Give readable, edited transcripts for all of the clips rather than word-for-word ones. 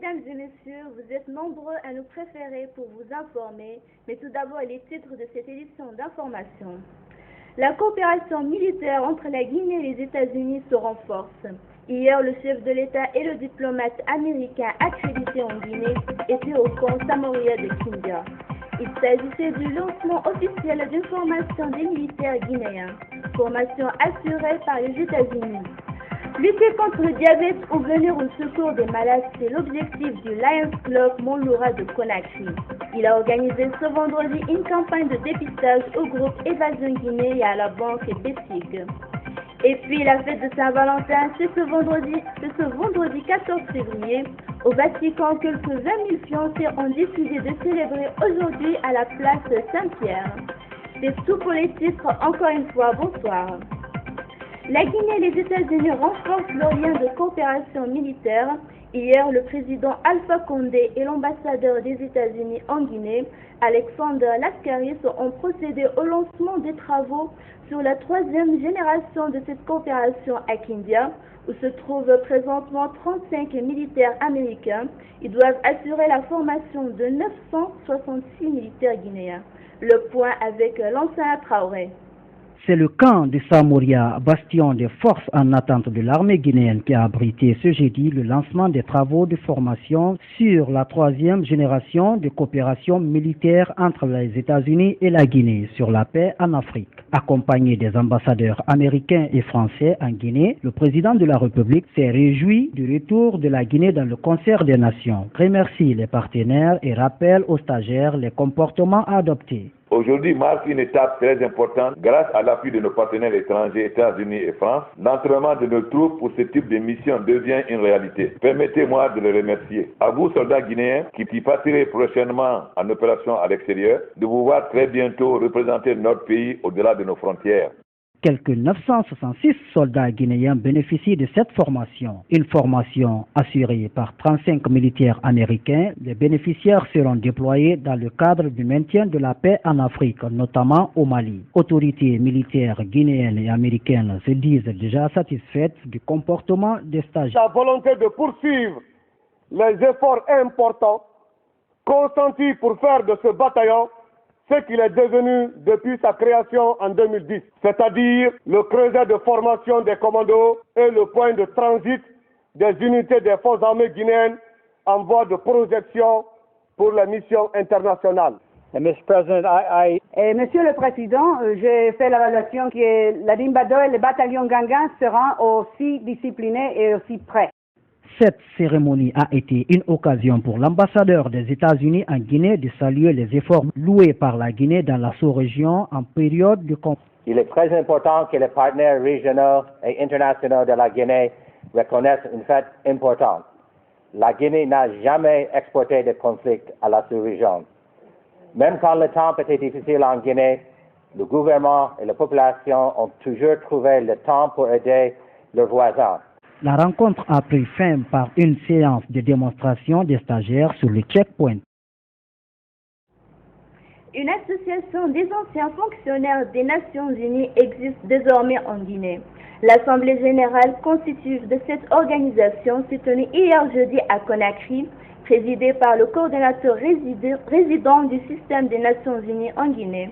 Mesdames et messieurs, vous êtes nombreux à nous préférer pour vous informer, mais tout d'abord les titres de cette édition d'information. La coopération militaire entre la Guinée et les États-Unis se renforce. Hier, le chef de l'État et le diplomate américain accrédité en Guinée étaient au camp Samoria de Kindia. Il s'agissait du lancement officiel d'une formation des militaires guinéens, formation assurée par les États-Unis. Lutter contre le diabète ou venir au secours des malades, c'est l'objectif du Lions Club Monloura de Conakry. Il a organisé ce vendredi une campagne de dépistage au groupe Évasion Guinée et à la banque BESIG. Et puis la fête de Saint-Valentin, c'est ce vendredi 14 février. Au Vatican, quelques 20 000 fiancés ont décidé de célébrer aujourd'hui à la place Saint-Pierre. C'est tout pour les titres. Encore une fois, bonsoir. La Guinée et les États-Unis renforcent leurs liens de coopération militaire. Hier, le président Alpha Condé et l'ambassadeur des États-Unis en Guinée, Alexander Laskaris, ont procédé au lancement des travaux sur la troisième génération de cette coopération à Kindia, où se trouvent présentement 35 militaires américains. Ils doivent assurer la formation de 966 militaires guinéens. Le point avec Lansana Traoré. C'est le camp de Samoria, bastion des forces en attente de l'armée guinéenne, qui a abrité ce jeudi le lancement des travaux de formation sur la troisième génération de coopération militaire entre les États-Unis et la Guinée sur la paix en Afrique. Accompagné des ambassadeurs américains et français en Guinée, le président de la République s'est réjoui du retour de la Guinée dans le concert des nations, remercie les partenaires et rappelle aux stagiaires les comportements adoptés. Aujourd'hui marque une étape très importante grâce à l'appui de nos partenaires étrangers, États-Unis et France. L'entraînement de nos troupes pour ce type de mission devient une réalité. Permettez-moi de les remercier. À vous, soldats guinéens, qui partirez prochainement en opération à l'extérieur, de vous voir très bientôt représenter notre pays au-delà de nos frontières. Quelques 966 soldats guinéens bénéficient de cette formation. Une formation assurée par 35 militaires américains. Les bénéficiaires seront déployés dans le cadre du maintien de la paix en Afrique, notamment au Mali. Autorités militaires guinéennes et américaines se disent déjà satisfaites du comportement des stagiaires. La volonté de poursuivre les efforts importants consentis pour faire de ce bataillon ce qu'il est devenu depuis sa création en 2010, c'est-à-dire le creuset de formation des commandos et le point de transit des unités des forces armées guinéennes en voie de projection pour la mission internationale. Monsieur le Président, j'ai fait l'évaluation que la Dimbado et le bataillon Gangan seront aussi disciplinés et aussi prêts. Cette cérémonie a été une occasion pour l'ambassadeur des États-Unis en Guinée de saluer les efforts loués par la Guinée dans la sous-région en période de conflit. Il est très important que les partenaires régionaux et internationaux de la Guinée reconnaissent une fait importante. La Guinée n'a jamais exporté de conflit à la sous-région. Même quand le temps était difficile en Guinée, le gouvernement et la population ont toujours trouvé le temps pour aider leurs voisins. La rencontre a pris fin par une séance de démonstration des stagiaires sur le checkpoint. Une association des anciens fonctionnaires des Nations Unies existe désormais en Guinée. L'Assemblée générale constitutive de cette organisation s'est tenue hier jeudi à Conakry, présidée par le coordonnateur résident du système des Nations Unies en Guinée.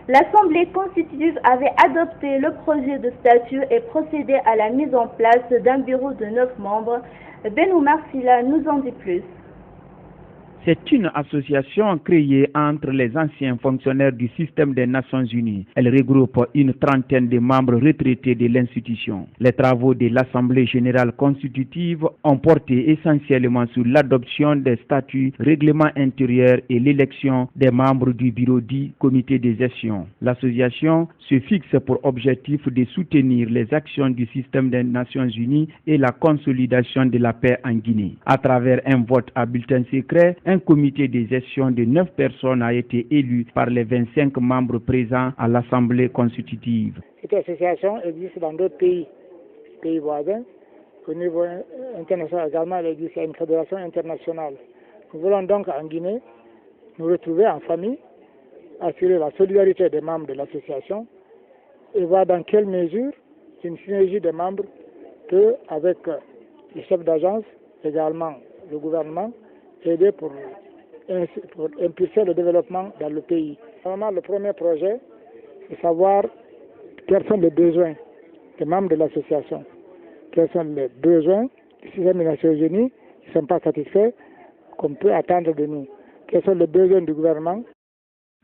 L'Assemblée constitutive avait adopté le projet de statut et procédé à la mise en place d'un bureau de 9 membres. Benoumar Silla nous en dit plus. C'est une association créée entre les anciens fonctionnaires du système des Nations Unies. Elle regroupe une trentaine de membres retraités de l'institution. Les travaux de l'Assemblée générale constitutive ont porté essentiellement sur l'adoption des statuts, règlements intérieurs et l'élection des membres du bureau dit comité de gestion. L'association se fixe pour objectif de soutenir les actions du système des Nations Unies et la consolidation de la paix en Guinée. À travers un vote à bulletin secret, un comité de gestion de 9 personnes a été élu par les 25 membres présents à l'Assemblée constitutive. Cette association existe dans d'autres pays voisins. Au niveau international également, elle existe une fédération internationale. Nous voulons donc en Guinée nous retrouver en famille, assurer la solidarité des membres de l'association et voir dans quelle mesure une synergie des membres peut, avec les chefs d'agence, également le gouvernement, aider pour impulser le développement dans le pays. Vraiment, le premier projet, c'est savoir quels sont les besoins des membres de l'association, quels sont les besoins du système des Nations Unies qui ne sont pas satisfaits, qu'on peut attendre de nous, quels sont les besoins du gouvernement.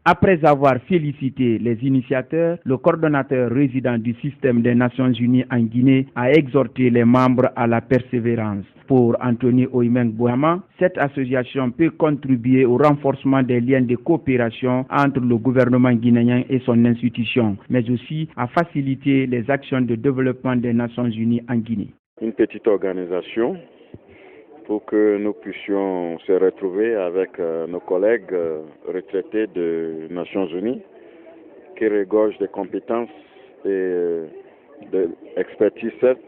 Après avoir félicité les initiateurs, le coordonnateur résident du système des Nations Unies en Guinée a exhorté les membres à la persévérance. Pour Anthony Oimeng Bohama, cette association peut contribuer au renforcement des liens de coopération entre le gouvernement guinéen et son institution, mais aussi à faciliter les actions de développement des Nations Unies en Guinée. Une petite organisation pour que nous puissions se retrouver avec nos collègues retraités des Nations Unies qui regorgent de compétences et d'expertise, certes,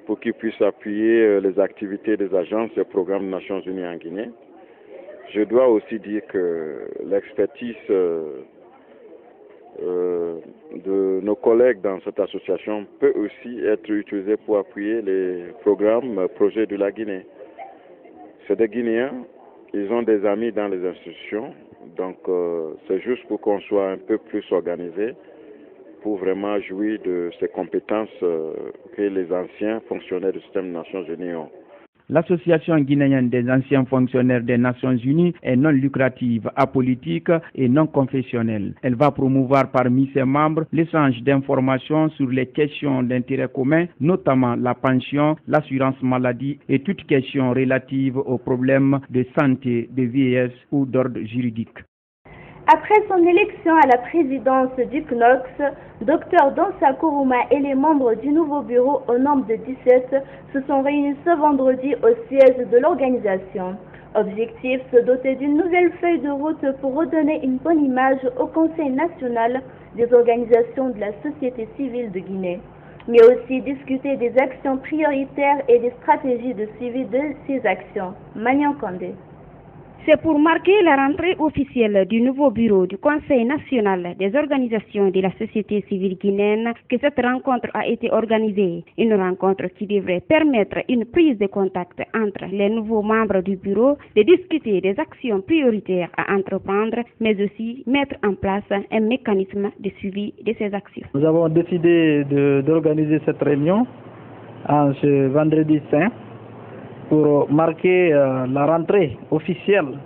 pour qu'ils puissent appuyer les activités des agences et programmes des Nations Unies en Guinée. Je dois aussi dire que l'expertise de nos collègues dans cette association peut aussi être utilisée pour appuyer les programmes, projets de la Guinée. C'est des Guinéens, ils ont des amis dans les institutions, donc c'est juste pour qu'on soit un peu plus organisé pour vraiment jouir de ces compétences que les anciens fonctionnaires du système des Nations Unies ont. L'Association guinéenne des anciens fonctionnaires des Nations Unies est non lucrative, apolitique et non confessionnelle. Elle va promouvoir parmi ses membres l'échange d'informations sur les questions d'intérêt commun, notamment la pension, l'assurance maladie et toutes questions relatives aux problèmes de santé, de vieillesse ou d'ordre juridique. Après son élection à la présidence du CNOX, Dr Dansa Kourouma et les membres du nouveau bureau au nombre de 17 se sont réunis ce vendredi au siège de l'organisation. Objectif, se doter d'une nouvelle feuille de route pour redonner une bonne image au Conseil national des organisations de la société civile de Guinée, mais aussi discuter des actions prioritaires et des stratégies de suivi de ces actions. Magnan Kandé. C'est pour marquer la rentrée officielle du nouveau bureau du Conseil national des organisations de la société civile guinéenne que cette rencontre a été organisée. Une rencontre qui devrait permettre une prise de contact entre les nouveaux membres du bureau, de discuter des actions prioritaires à entreprendre, mais aussi mettre en place un mécanisme de suivi de ces actions. Nous avons décidé d'organiser cette réunion en ce vendredi saint pour marquer la rentrée officielle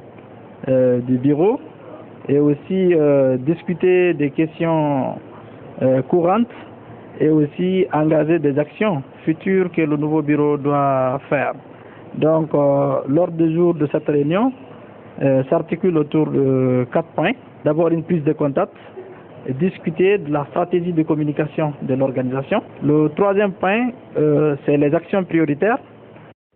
du bureau et aussi discuter des questions courantes et aussi engager des actions futures que le nouveau bureau doit faire. Donc l'ordre du jour de cette réunion s'articule autour de 4 points. D'abord une prise de contact, discuter de la stratégie de communication de l'organisation. Le troisième point, c'est les actions prioritaires.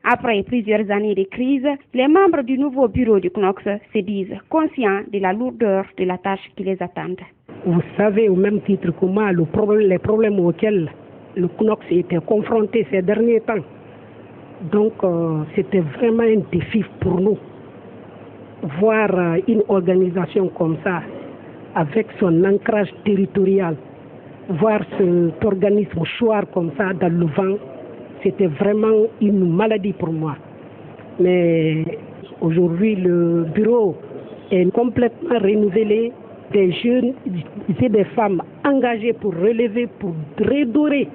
Après plusieurs années de crise, les membres du nouveau bureau du CNOX se disent conscients de la lourdeur de la tâche qui les attend. Vous savez au même titre que moi les problèmes auxquels le CNOX était confronté ces derniers temps. Donc c'était vraiment un défi pour nous. Voir une organisation comme ça, avec son ancrage territorial, voir cet organisme choir comme ça dans le vent, c'était vraiment une maladie pour moi. Mais aujourd'hui, le bureau est complètement renouvelé, des jeunes et des femmes engagées pour relever, pour redorer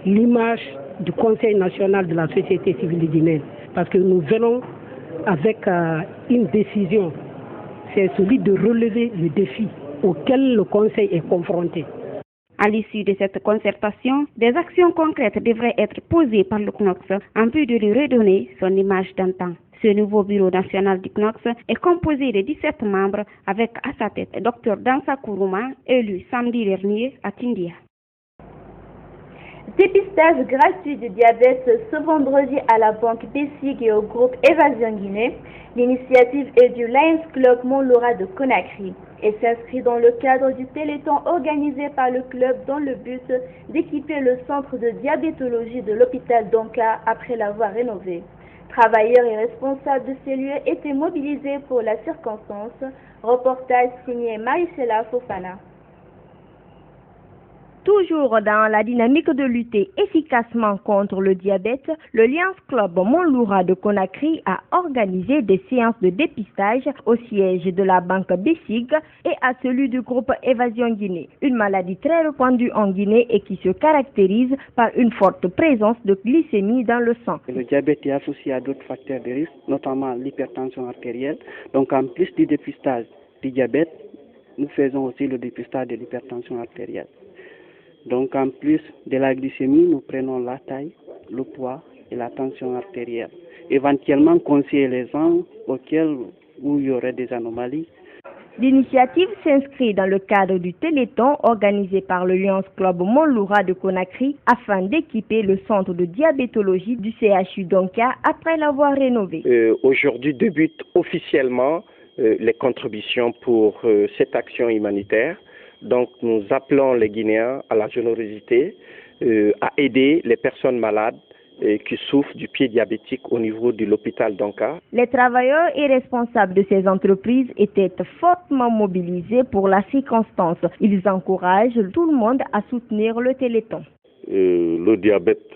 l'image du Conseil national de la société civile guinéenne. Parce que nous venons avec une décision, c'est celui de relever le défi auquel le Conseil est confronté. À l'issue de cette concertation, des actions concrètes devraient être posées par le CNOX en vue de lui redonner son image d'antan. Ce nouveau bureau national du CNOX est composé de 17 membres avec à sa tête Dr Dansa Kourouma, élu samedi dernier à Tindia. Dépistage gratuit du diabète ce vendredi à la banque BESIG et au groupe Évasion Guinée. L'initiative est du Lions Club Mont-Laura de Conakry et s'inscrit dans le cadre du téléthon organisé par le club dans le but d'équiper le centre de diabétologie de l'hôpital d'Onka après l'avoir rénové. Travailleurs et responsables de ces lieux étaient mobilisés pour la circonstance. Reportage signé Marie-Céla Fofana. Toujours dans la dynamique de lutter efficacement contre le diabète, le Lions Club Montloura de Conakry a organisé des séances de dépistage au siège de la banque BESIG et à celui du groupe Évasion Guinée, une maladie très répandue en Guinée et qui se caractérise par une forte présence de glycémie dans le sang. Le diabète est associé à d'autres facteurs de risque, notamment l'hypertension artérielle. Donc en plus du dépistage du diabète, nous faisons aussi le dépistage de l'hypertension artérielle. Donc en plus de la glycémie, nous prenons la taille, le poids et la tension artérielle. Éventuellement conseiller les gens où il y aurait des anomalies. L'initiative s'inscrit dans le cadre du Téléthon organisé par le Lions Club Montloura de Conakry afin d'équiper le centre de diabétologie du CHU Donka après l'avoir rénové. Aujourd'hui débutent officiellement les contributions pour cette action humanitaire. Donc nous appelons les Guinéens à la générosité, à aider les personnes malades qui souffrent du pied diabétique au niveau de l'hôpital Donka. Les travailleurs et responsables de ces entreprises étaient fortement mobilisés pour la circonstance. Ils encouragent tout le monde à soutenir le Téléthon. Le diabète,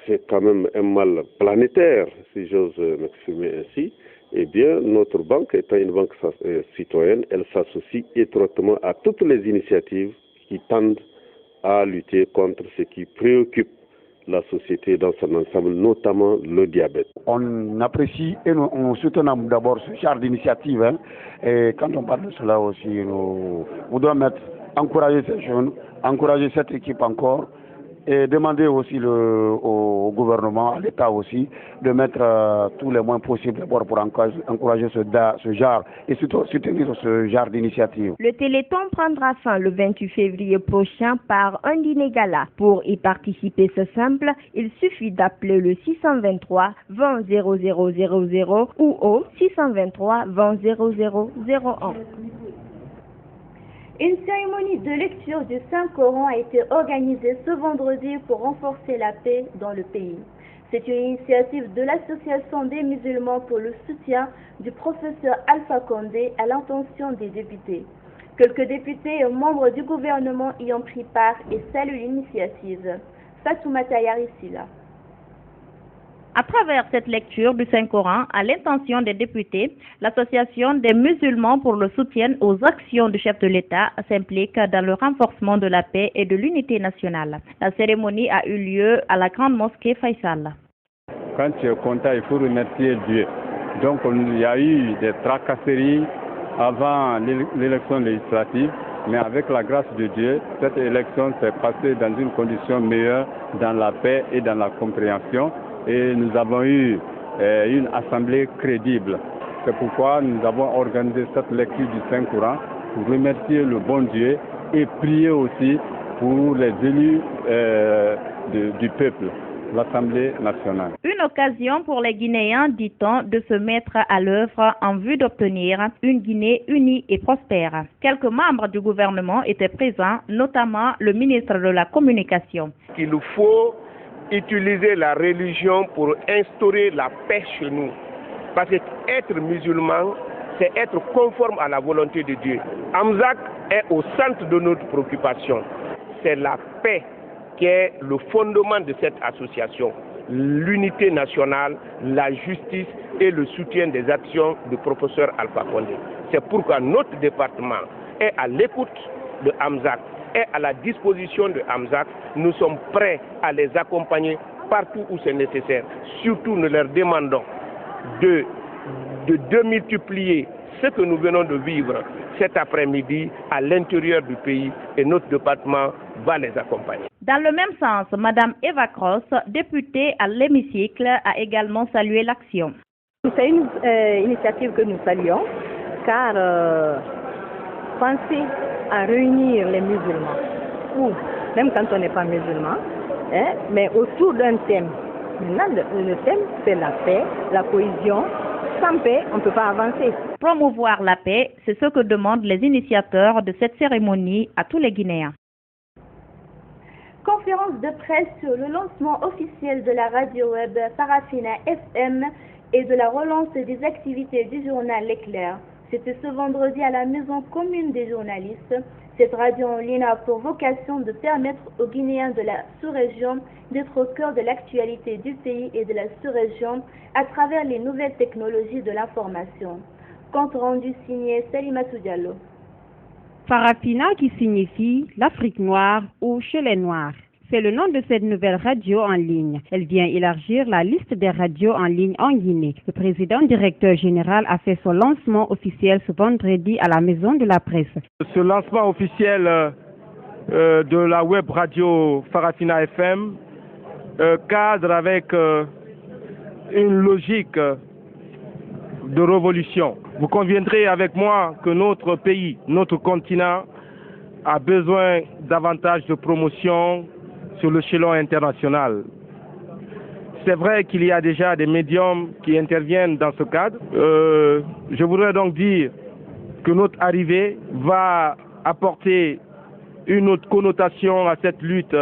c'est quand même un mal planétaire, si j'ose m'exprimer ainsi. Eh bien, notre banque, étant une banque citoyenne, elle s'associe étroitement à toutes les initiatives qui tendent à lutter contre ce qui préoccupe la société dans son ensemble, notamment le diabète. On apprécie et on soutient d'abord ce genre d'initiative. Et quand on parle de cela aussi, nous devons encourager ces jeunes, encourager cette équipe encore, et demander aussi au gouvernement, à l'État aussi, de mettre tous les moyens possibles d'abord pour encourager ce genre et surtout soutenir ce genre d'initiative. Le Téléthon prendra fin le 28 février prochain par un dîner gala. Pour y participer, c'est simple, il suffit d'appeler le 623 20 0000 ou au 623 20 0001. Une cérémonie de lecture du Saint-Coran a été organisée ce vendredi pour renforcer la paix dans le pays. C'est une initiative de l'Association des musulmans pour le soutien du professeur Alpha Condé à l'intention des députés. Quelques députés et membres du gouvernement y ont pris part et saluent l'initiative. Fatoumata Yarissila. À travers cette lecture du Saint-Coran, à l'intention des députés, l'Association des musulmans pour le soutien aux actions du chef de l'État s'implique dans le renforcement de la paix et de l'unité nationale. La cérémonie a eu lieu à la grande mosquée Faisal. Quand tu es content, il faut remercier Dieu. Donc il y a eu des tracasseries avant l'élection législative, mais avec la grâce de Dieu, cette élection s'est passée dans une condition meilleure, dans la paix et dans la compréhension. Et nous avons eu une assemblée crédible. C'est pourquoi nous avons organisé cette lecture du Saint-Coran pour remercier le bon Dieu et prier aussi pour les élus du peuple, l'Assemblée nationale. Une occasion pour les Guinéens, dit-on, de se mettre à l'œuvre en vue d'obtenir une Guinée unie et prospère. Quelques membres du gouvernement étaient présents, notamment le ministre de la Communication. Il nous faut utiliser la religion pour instaurer la paix chez nous. Parce qu'être musulman, c'est être conforme à la volonté de Dieu. Amzak est au centre de notre préoccupation. C'est la paix qui est le fondement de cette association. L'unité nationale, la justice et le soutien des actions du professeur Alpha Condé. C'est pourquoi notre département est à l'écoute de Amzak. Et à la disposition de Amzak, nous sommes prêts à les accompagner partout où c'est nécessaire. Surtout, nous leur demandons de démultiplier ce que nous venons de vivre cet après-midi à l'intérieur du pays et notre département va les accompagner. Dans le même sens, Mme Eva Cross, députée à l'hémicycle, a également salué l'action. C'est une initiative que nous saluons car penser à réunir les musulmans, ou même quand on n'est pas musulman, mais autour d'un thème. Maintenant, le thème, c'est la paix, la cohésion. Sans paix, on ne peut pas avancer. Promouvoir la paix, c'est ce que demandent les initiateurs de cette cérémonie à tous les Guinéens. Conférence de presse sur le lancement officiel de la radio web Farafina FM et de la relance des activités du journal L'Éclair. C'était ce vendredi à la Maison commune des journalistes. Cette radio en ligne a pour vocation de permettre aux Guinéens de la sous-région d'être au cœur de l'actualité du pays et de la sous-région à travers les nouvelles technologies de l'information. Compte rendu signé Salimatou Diallo. Farafina qui signifie l'Afrique noire ou chez les Noirs. C'est le nom de cette nouvelle radio en ligne. Elle vient élargir la liste des radios en ligne en Guinée. Le président directeur général a fait son lancement officiel ce vendredi à la Maison de la Presse. Ce lancement officiel de la web radio Farafina FM cadre avec une logique de révolution. Vous conviendrez avec moi que notre pays, notre continent, a besoin davantage de promotion sur l'échelon international. C'est vrai qu'il y a déjà des médiums qui interviennent dans ce cadre. Je voudrais donc dire que notre arrivée va apporter une autre connotation à cette lutte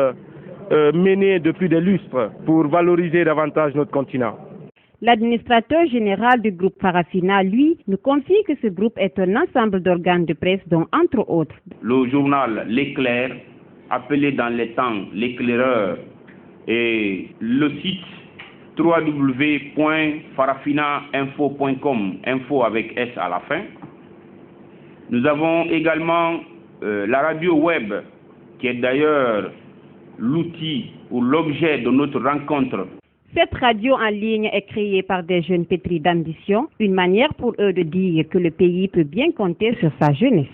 menée depuis des lustres pour valoriser davantage notre continent. L'administrateur général du groupe Farafina, lui, nous confie que ce groupe est un ensemble d'organes de presse dont, entre autres, le journal L'Éclair, appelé dans les temps L'Éclaireur, et le site www.farafinainfo.com, info avec S à la fin. Nous avons également la radio web, qui est d'ailleurs l'outil ou l'objet de notre rencontre. Cette radio en ligne est créée par des jeunes pétris d'ambition, une manière pour eux de dire que le pays peut bien compter sur sa jeunesse.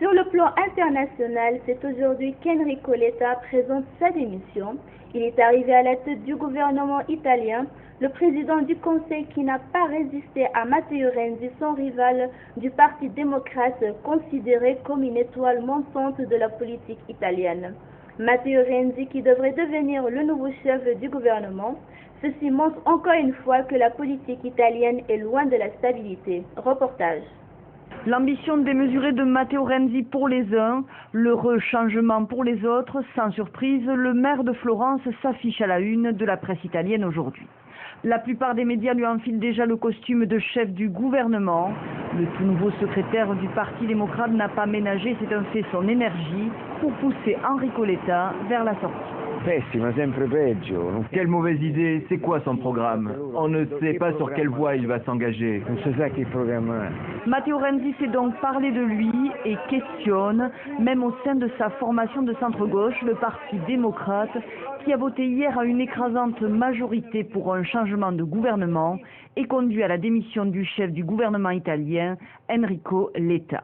Sur le plan international, c'est aujourd'hui qu'Enrico Letta présente sa démission. Il est arrivé à la tête du gouvernement italien, le président du Conseil qui n'a pas résisté à Matteo Renzi, son rival du Parti démocrate, considéré comme une étoile montante de la politique italienne. Matteo Renzi qui devrait devenir le nouveau chef du gouvernement. Ceci montre encore une fois que la politique italienne est loin de la stabilité. Reportage. L'ambition démesurée de Matteo Renzi pour les uns, l'heureux changement pour les autres. Sans surprise, le maire de Florence s'affiche à la une de la presse italienne aujourd'hui. La plupart des médias lui enfilent déjà le costume de chef du gouvernement. Le tout nouveau secrétaire du Parti démocrate n'a pas ménagé, c'est un fait, son énergie pour pousser Enrico Letta vers la sortie. Pessima, sempre peggio. Quelle mauvaise idée, c'est quoi son programme? On ne sait pas sur quelle voie il va s'engager. Non si sa che programma. Matteo Renzi sait donc parler de lui et questionne, même au sein de sa formation de centre-gauche, le Parti démocrate, qui a voté hier à une écrasante majorité pour un changement de gouvernement et conduit à la démission du chef du gouvernement italien, Enrico Letta.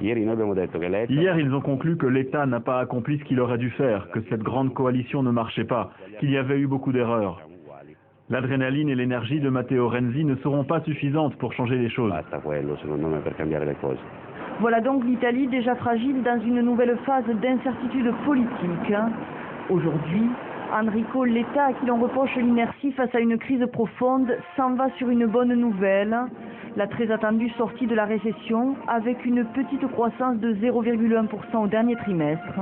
Hier, ils ont conclu que l'État n'a pas accompli ce qu'il aurait dû faire, que cette grande coalition ne marchait pas, qu'il y avait eu beaucoup d'erreurs. L'adrénaline et l'énergie de Matteo Renzi ne seront pas suffisantes pour changer les choses. Voilà donc l'Italie déjà fragile dans une nouvelle phase d'incertitude politique. Aujourd'hui, Enrico Letta, à qui l'on reproche l'inertie face à une crise profonde, s'en va sur une bonne nouvelle. La très attendue sortie de la récession avec une petite croissance de 0,1% au dernier trimestre.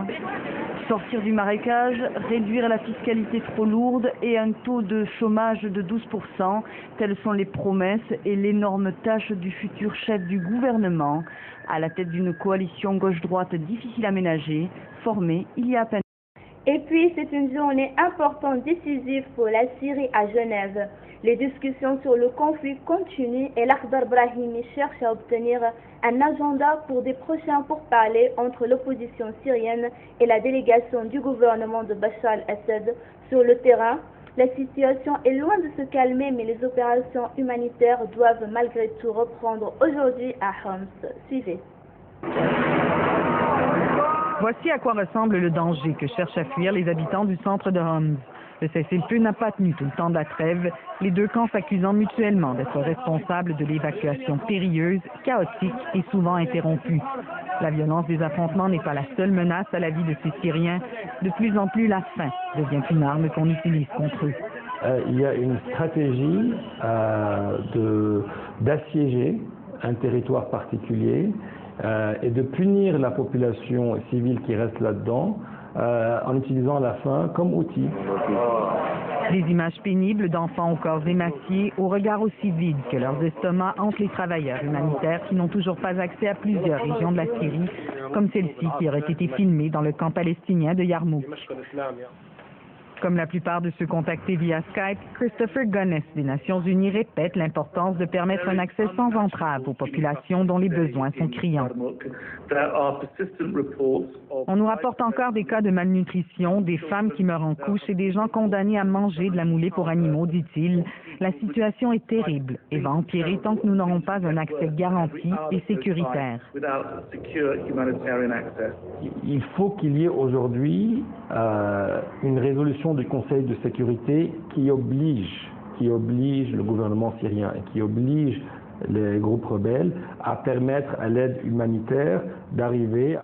Sortir du marécage, réduire la fiscalité trop lourde et un taux de chômage de 12%, telles sont les promesses et l'énorme tâche du futur chef du gouvernement, à la tête d'une coalition gauche-droite difficile à ménager, formée il y a à peine. Et puis, c'est une journée importante, décisive pour la Syrie à Genève. Les discussions sur le conflit continuent et l'Akhdar Brahimi cherche à obtenir un agenda pour des prochains pourparlers entre l'opposition syrienne et la délégation du gouvernement de Bachar al-Assad. Sur le terrain, la situation est loin de se calmer, mais les opérations humanitaires doivent malgré tout reprendre aujourd'hui à Homs. Suivez. Voici à quoi ressemble le danger que cherchent à fuir les habitants du centre de Homs. Le cessez-le-feu n'a pas tenu tout le temps de la trêve, les deux camps s'accusant mutuellement d'être responsables de l'évacuation périlleuse, chaotique et souvent interrompue. La violence des affrontements n'est pas la seule menace à la vie de ces Syriens. De plus en plus, la faim devient une arme qu'on utilise contre eux. Il y a une stratégie d'assiéger un territoire particulier et de punir la population civile qui reste là-dedans en utilisant la faim comme outil. Des images pénibles d'enfants au corps émaciés, au regard aussi vide que leurs estomacs hantent les travailleurs humanitaires qui n'ont toujours pas accès à plusieurs régions de la Syrie, comme celle-ci qui aurait été filmée dans le camp palestinien de Yarmouk. Comme la plupart de ceux contactés via Skype, Christopher Gunness des Nations Unies répète l'importance de permettre un accès sans entrave aux populations dont les besoins sont criants. On nous rapporte encore des cas de malnutrition, des femmes qui meurent en couche et des gens condamnés à manger de la moulée pour animaux, dit-il. La situation est terrible et va empirer tant que nous n'aurons pas un accès garanti et sécuritaire. Il faut qu'il y ait aujourd'hui une résolution du Conseil de sécurité qui oblige le gouvernement syrien et qui oblige les groupes rebelles à permettre à l'aide humanitaire d'arriver.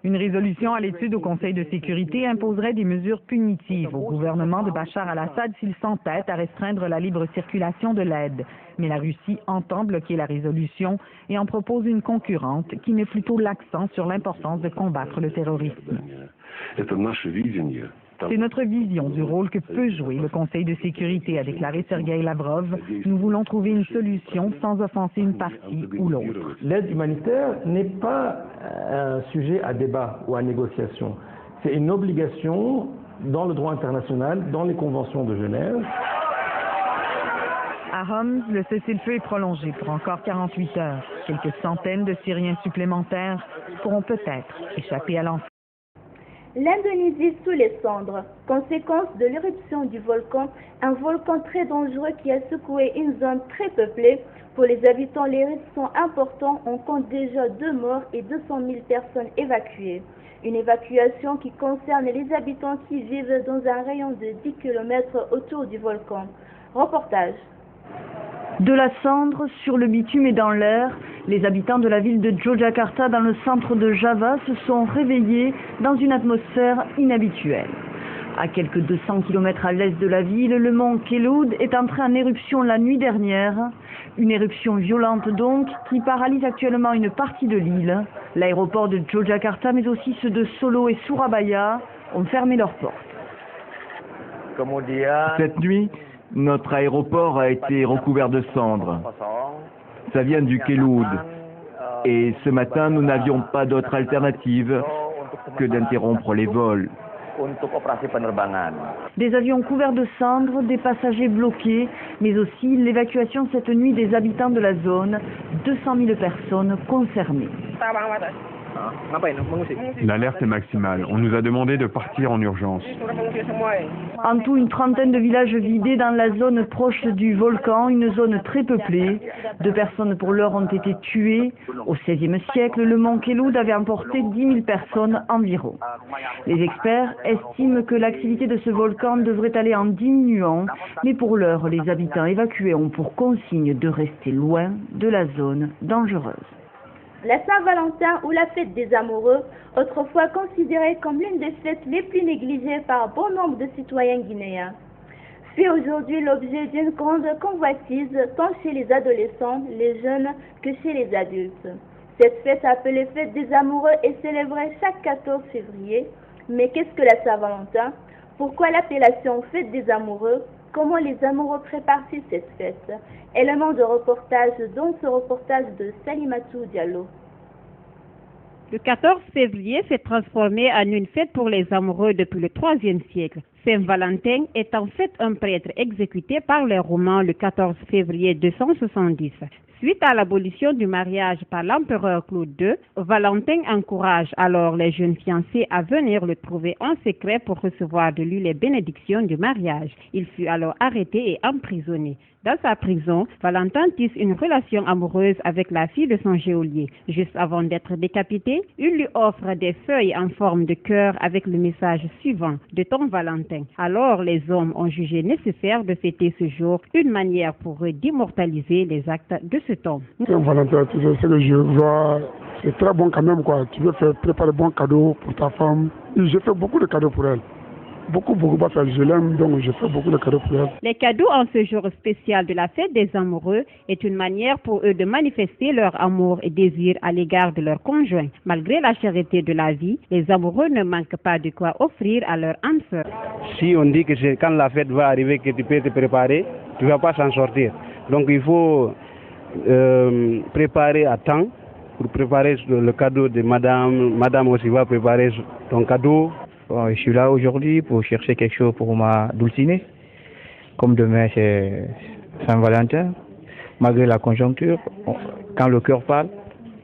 Une résolution à l'étude au Conseil de sécurité imposerait des mesures punitives au gouvernement de Bachar al-Assad s'il s'entête à restreindre la libre circulation de l'aide. Mais la Russie entend bloquer la résolution et en propose une concurrente qui met plutôt l'accent sur l'importance de combattre le terrorisme. C'est notre vision du rôle que peut jouer le Conseil de sécurité, a déclaré Sergueï Lavrov. Nous voulons trouver une solution sans offenser une partie ou l'autre. L'aide humanitaire n'est pas un sujet à débat ou à négociation. C'est une obligation dans le droit international, dans les conventions de Genève. À Homs, le cessez-le-feu est prolongé pour encore 48 heures. Quelques centaines de Syriens supplémentaires pourront peut-être échapper à l'enfer. L'Indonésie sous les cendres, conséquence de l'éruption du volcan, un volcan très dangereux qui a secoué une zone très peuplée. Pour les habitants, les risques sont importants. On compte déjà 2 morts et 200 000 personnes évacuées. Une évacuation qui concerne les habitants qui vivent dans un rayon de 10 km autour du volcan. Reportage. De la cendre sur le bitume et dans l'air, les habitants de la ville de Yogyakarta dans le centre de Java se sont réveillés dans une atmosphère inhabituelle. À quelques 200 km à l'est de la ville, le mont Keloud est entré en éruption la nuit dernière. Une éruption violente donc qui paralyse actuellement une partie de l'île. L'aéroport de Yogyakarta mais aussi ceux de Solo et Surabaya ont fermé leurs portes. Cette nuit, notre aéroport a été recouvert de cendres. Ça vient du Keloud. Et ce matin, nous n'avions pas d'autre alternative que d'interrompre les vols. Des avions couverts de cendres, des passagers bloqués, mais aussi l'évacuation cette nuit des habitants de la zone, 200 000 personnes concernées. L'alerte est maximale. On nous a demandé de partir en urgence. En tout, une trentaine de villages vidés dans la zone proche du volcan, une zone très peuplée. 2 personnes pour l'heure ont été tuées. Au XVIe siècle, le mont Keloud avait emporté 10 000 personnes environ. Les experts estiment que l'activité de ce volcan devrait aller en diminuant, mais pour l'heure, les habitants évacués ont pour consigne de rester loin de la zone dangereuse. La Saint-Valentin ou la fête des amoureux, autrefois considérée comme l'une des fêtes les plus négligées par bon nombre de citoyens guinéens, fait aujourd'hui l'objet d'une grande convoitise tant chez les adolescents, les jeunes que chez les adultes. Cette fête appelée fête des amoureux est célébrée chaque 14 février. Mais qu'est-ce que la Saint-Valentin? Pourquoi l'appellation fête des amoureux? Comment les amoureux préparent-ils cette fête? Élément de reportage, donc ce reportage de Salimatou Diallo. Le 14 février s'est transformé en une fête pour les amoureux depuis le IIIe siècle. Saint-Valentin est en fait un prêtre exécuté par les Romains le 14 février 270. Suite à l'abolition du mariage par l'empereur Claude II, Valentin encourage alors les jeunes fiancés à venir le trouver en secret pour recevoir de lui les bénédictions du mariage. Il fut alors arrêté et emprisonné. Dans sa prison, Valentin tisse une relation amoureuse avec la fille de son geôlier. Juste avant d'être décapité, il lui offre des feuilles en forme de cœur avec le message suivant « De ton Valentin ». Alors les hommes ont jugé nécessaire de fêter ce jour, une manière pour eux d'immortaliser les actes de cet homme. Valentin, tu sais ce que je vois, c'est très bon quand même quoi. Tu veux préparer de bons cadeaux pour ta femme. Et j'ai fait beaucoup de cadeaux pour elle. beaucoup parce que je l'aime, donc je fais beaucoup de cadeaux pour elle. Les cadeaux en ce jour spécial de la fête des amoureux est une manière pour eux de manifester leur amour et désir à l'égard de leur conjoint. Malgré la charité de la vie, les amoureux ne manquent pas de quoi offrir à leur âme sœur. Si on dit que c'est quand la fête va arriver que tu peux te préparer, tu ne vas pas s'en sortir. Donc il faut préparer à temps pour préparer le cadeau de madame. Madame aussi va préparer ton cadeau. Bon, je suis là aujourd'hui pour chercher quelque chose pour ma Dulcinée. Comme demain c'est Saint-Valentin, malgré la conjoncture, quand le cœur parle,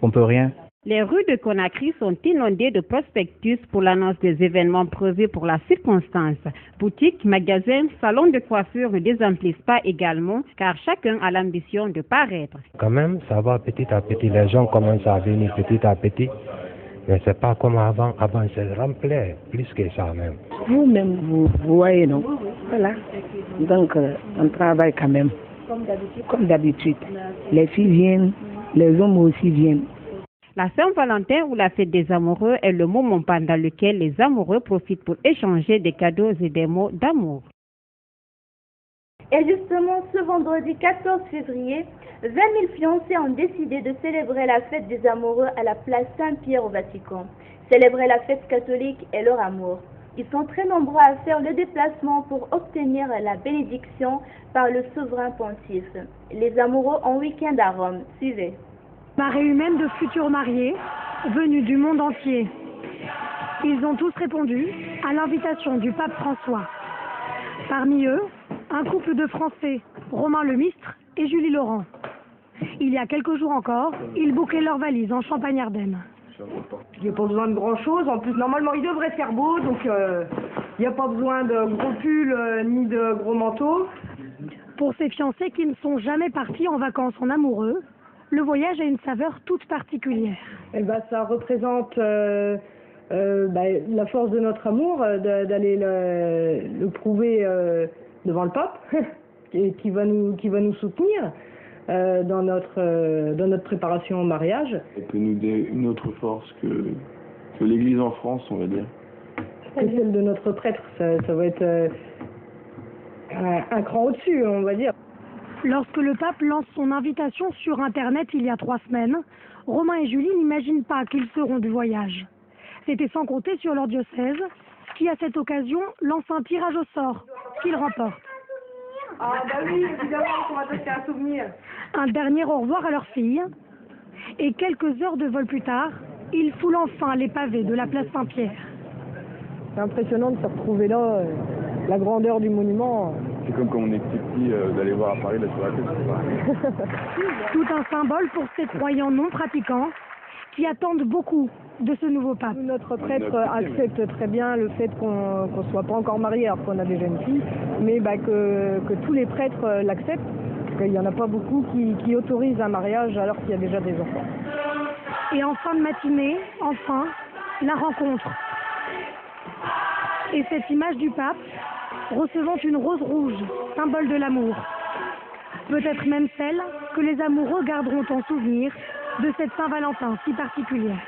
on ne peut rien. Les rues de Conakry sont inondées de prospectus pour l'annonce des événements prévus pour la circonstance. Boutiques, magasins, salons de coiffure ne désemplissent pas également car chacun a l'ambition de paraître. Quand même, ça va petit à petit, les gens commencent à venir petit à petit. Mais c'est pas comme avant. Avant, c'est rempli, plus que ça même. Vous-même, vous voyez, non? Voilà. Donc, on travaille quand même. Comme d'habitude. Les filles viennent, les hommes aussi viennent. La Saint-Valentin ou la fête des amoureux est le moment pendant lequel les amoureux profitent pour échanger des cadeaux et des mots d'amour. Et justement, ce vendredi 14 février, 20 000 fiancés ont décidé de célébrer la fête des amoureux à la place Saint-Pierre au Vatican. Célébrer la fête catholique et leur amour. Ils sont très nombreux à faire le déplacement pour obtenir la bénédiction par le souverain pontife. Les amoureux en week-end à Rome. Suivez. Marée humaine de futurs mariés, venus du monde entier. Ils ont tous répondu à l'invitation du pape François. Parmi eux, un couple de Français, Romain Lemistre et Julie Laurent. Il y a quelques jours encore, ils bouclaient leurs valises en Champagne-Ardenne. Il n'y a pas besoin de grand-chose. En plus, normalement, il devrait faire beau, donc il n'y a pas besoin de gros pulls ni de gros manteaux. Pour ces fiancés qui ne sont jamais partis en vacances en amoureux, le voyage a une saveur toute particulière. Eh ben, ça représente la force de notre amour, d'aller le prouver devant le pape, qui va nous soutenir dans notre préparation au mariage. Ça peut nous donner une autre force que l'Église en France, on va dire. Que celle de notre prêtre, ça va être un cran au-dessus, on va dire. Lorsque le pape lance son invitation sur Internet il y a 3 semaines, Romain et Julie n'imaginent pas qu'ils seront du voyage. C'était sans compter sur leur diocèse, qui à cette occasion lance un tirage au sort, qu'ils remportent. Ah bah oui, évidemment, on va tester un souvenir. Un dernier au revoir à leur fille. Et quelques heures de vol plus tard, ils foulent enfin les pavés de la place Saint-Pierre. C'est impressionnant de se retrouver là, la grandeur du monument. C'est comme quand on est petit d'aller voir à Paris, là sur la tête. Tout un symbole pour ces croyants non pratiquants qui attendent beaucoup de ce nouveau pape. Notre prêtre accepte très bien le fait qu'on ne soit pas encore marié alors qu'on a déjà une fille, mais que tous les prêtres l'acceptent, parce qu'il n'y en a pas beaucoup qui autorisent un mariage alors qu'il y a déjà des enfants. Et en fin de matinée, enfin, la rencontre. Et cette image du pape recevant une rose rouge, symbole de l'amour. Peut-être même celle que les amoureux garderont en souvenir de cette Saint-Valentin si particulière.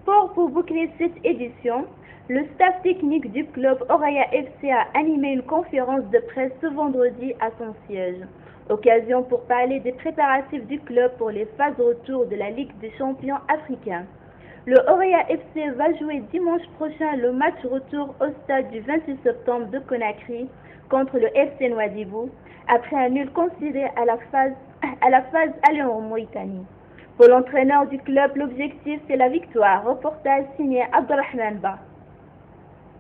Sport pour boucler cette édition, le staff technique du club Oraya FC a animé une conférence de presse ce vendredi à son siège. Occasion pour parler des préparatifs du club pour les phases retour de la Ligue des champions africains. Le Oraya FC va jouer dimanche prochain le match retour au stade du 26 septembre de Conakry contre le FC Nouadhibou, après un nul considéré à la phase aller en Mauritanie. Pour l'entraîneur du club, l'objectif c'est la victoire. Reportage signé Abdelrahman Ba.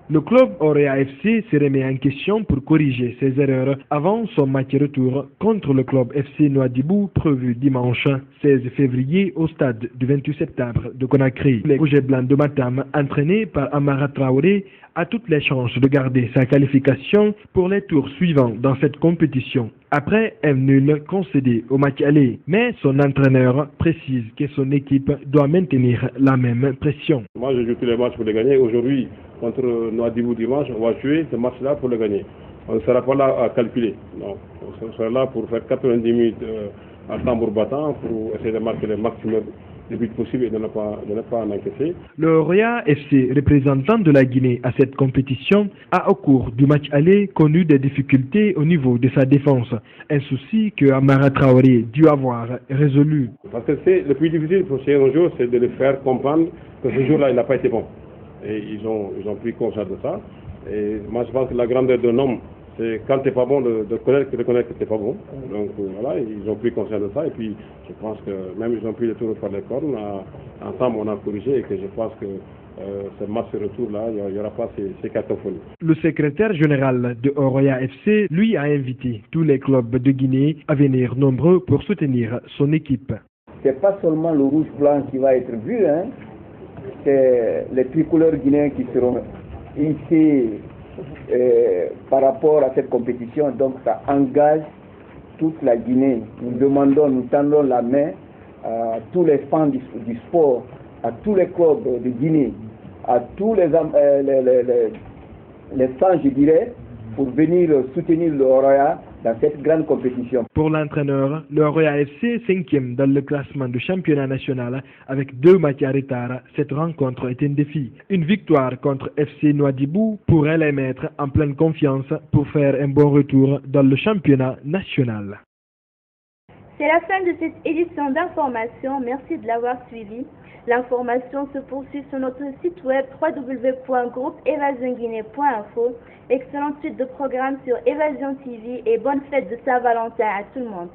Le club Oraya FC se remet en question pour corriger ses erreurs avant son match retour contre le club FC Nouadhibou prévu dimanche 16 février au stade du 28 septembre de Conakry. Le Rouge et Blanc de Matam, entraîné par Amara Traoré, a toutes les chances de garder sa qualification pour les tours suivants dans cette compétition. Après un nul concédé au match aller, mais son entraîneur précise que son équipe doit maintenir la même pression. Moi, je joue tous les matchs pour les gagner. Aujourd'hui, contre Nouadhibou dimanche, on va jouer ce match-là pour le gagner. On ne sera pas là à calculer. Non. On sera là pour faire 90 minutes à tambour battant pour essayer de marquer le maximum le plus possible et de ne pas en encaisser. Le Roya FC, représentant de la Guinée à cette compétition, a au cours du match aller connu des difficultés au niveau de sa défense, un souci que Amara Traoré dut avoir résolu. Parce que c'est le plus difficile pour ces joueurs, c'est de les faire comprendre que ce jour-là, il n'a pas été bon. Et ils ont pris conscience de ça. Et moi, je pense que la grandeur d'un homme, c'est quand tu n'es pas bon de reconnaître que tu n'es pas bon. Donc voilà, ils ont pris conscience de ça. Et puis, je pense que même ils ont pris le tour de faire les cornes. Ensemble, on a corrigé et que je pense que ce match de retour-là, il n'y aura pas ces cacophonies. Le secrétaire général de Oroya FC, lui, a invité tous les clubs de Guinée à venir nombreux pour soutenir son équipe. C'est pas seulement le rouge-blanc qui va être vu, hein. C'est les tricolores guinéens qui seront ici par rapport à cette compétition. Donc ça engage toute la Guinée. Nous tendons la main à tous les fans du sport, à tous les clubs de Guinée, à tous les fans, je dirais, pour venir soutenir le Oroya dans cette grande compétition. Pour l'entraîneur, le Oroya FC 5e dans le classement du championnat national avec 2 matchs à retard. Cette rencontre est un défi. Une victoire contre FC Nouadhibou pourrait les mettre en pleine confiance pour faire un bon retour dans le championnat national. C'est la fin de cette édition d'information. Merci de l'avoir suivi. L'information se poursuit sur notre site web www.groupeevasionguinée.info. Excellente suite de programmes sur Évasion TV et bonne fête de Saint-Valentin à tout le monde.